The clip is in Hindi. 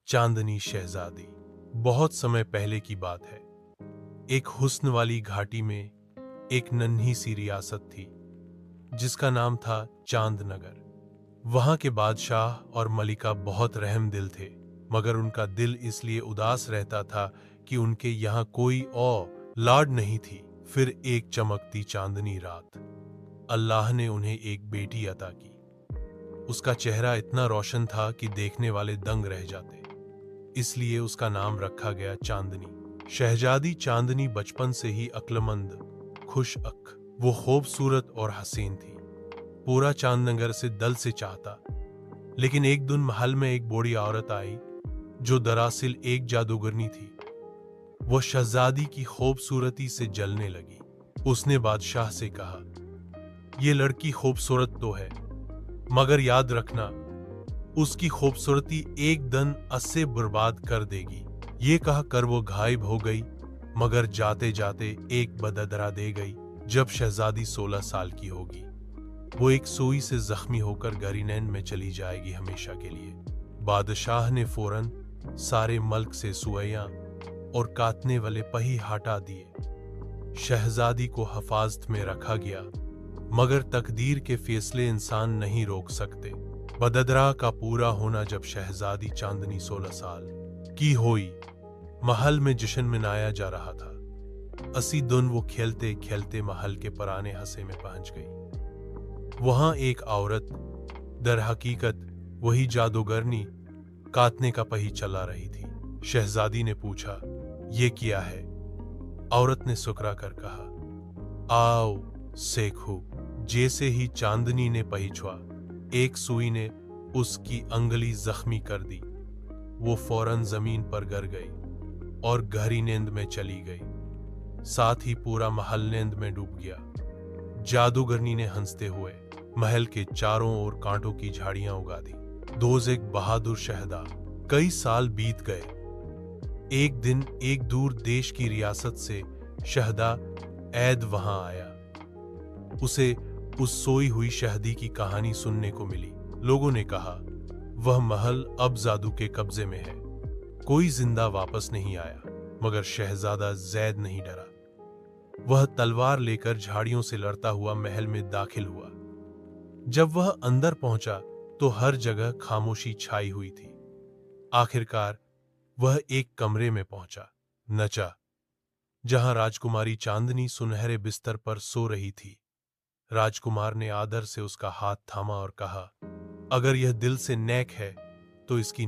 चांदनी शहजादी। बहुत समय पहले की बात है। एक हुस्न वाली घाटी में एक नन्ही सी रियासत थी जिसका नाम था चांदनगर। वहां के बादशाह और मलिका बहुत रहम दिल थे, मगर उनका दिल इसलिए उदास रहता था कि उनके यहाँ कोई औलाद नहीं थी। फिर एक चमकती चांदनी रात अल्लाह ने उन्हें एक बेटी अता की। उसका चेहरा इतना रोशन था कि देखने वाले दंग रह जाते, इसलिए उसका नाम रखा गया चांदनी। शहजादी चांदनी बचपन से ही अक्लमंद, खुश वो खूबसूरत और हसीन थी। पूरा चांदनगर से दिल से चाहता। लेकिन एक दिन महल में एक बूढ़ी औरत आई जो दरअसल एक जादूगरनी थी। वो शहजादी की खूबसूरती से जलने लगी। उसने बादशाह से कहा, ये लड़की खूबसूरत तो है, मगर याद रखना उसकी खूबसूरती एक दिन अस्से बर्बाद कर देगी। ये कहकर वो गायब हो गई, मगर जाते जाते एक बददरा दे गई। जब शहजादी 16 साल की होगी, वो एक सुई से जख्मी होकर गरीनैन में चली जाएगी हमेशा के लिए। बादशाह ने फौरन सारे मल्क से सुइयां और काटने वाले पही हटा दिए। शहजादी को हिफाजत में रखा गया, मगर तकदीर के फैसले इंसान नहीं रोक सकते। बददरा का पूरा होना जब शहजादी चांदनी 16 साल की हुई, महल में जश्न मनाया जा रहा था। असी दिन वो खेलते खेलते महल के पुराने हसे में पहुंच गई। वहां एक औरत, दर हकीकत वही जादूगरनी, काटने का पही चला रही थी। शहजादी ने पूछा, ये क्या है? औरत ने सुकरा कर कहा, आओ सेखो। जैसे ही चांदनी ने पही छुआ, एक सुई ने उसकी अंगली जख्मी कर दी। वो फौरन जमीन पर गिर गई और गहरी नींद में चली गई। साथ ही पूरा महल नींद में डूब गया। जादूगरनी ने हंसते हुए महल के चारों ओर कांटों की झाड़ियां उगा दी। दोज़ेक बहादुर शहदा। कई साल बीत गए। एक दिन एक दूर देश की रियासत से शहदा ऐद वहां आया। उसे उस सोई हुई शहदी की कहानी सुनने को मिली। लोगों ने कहा, वह महल अब जादू के कब्जे में है। कोई जिंदा वापस नहीं आया, मगर शहजादा जैद नहीं डरा। वह तलवार लेकर झाड़ियों से लड़ता हुआ महल में दाखिल हुआ। जब वह अंदर पहुंचा तो हर जगह खामोशी छाई हुई थी। आखिरकार वह एक कमरे में पहुंचा, नचा, जहां राजकुमारी चांदनी सुनहरे बिस्तर पर सो रही थी। राजकुमार ने आदर से उसका हाथ थामा और कहा, अगर यह दिल से नेक है तो इसकी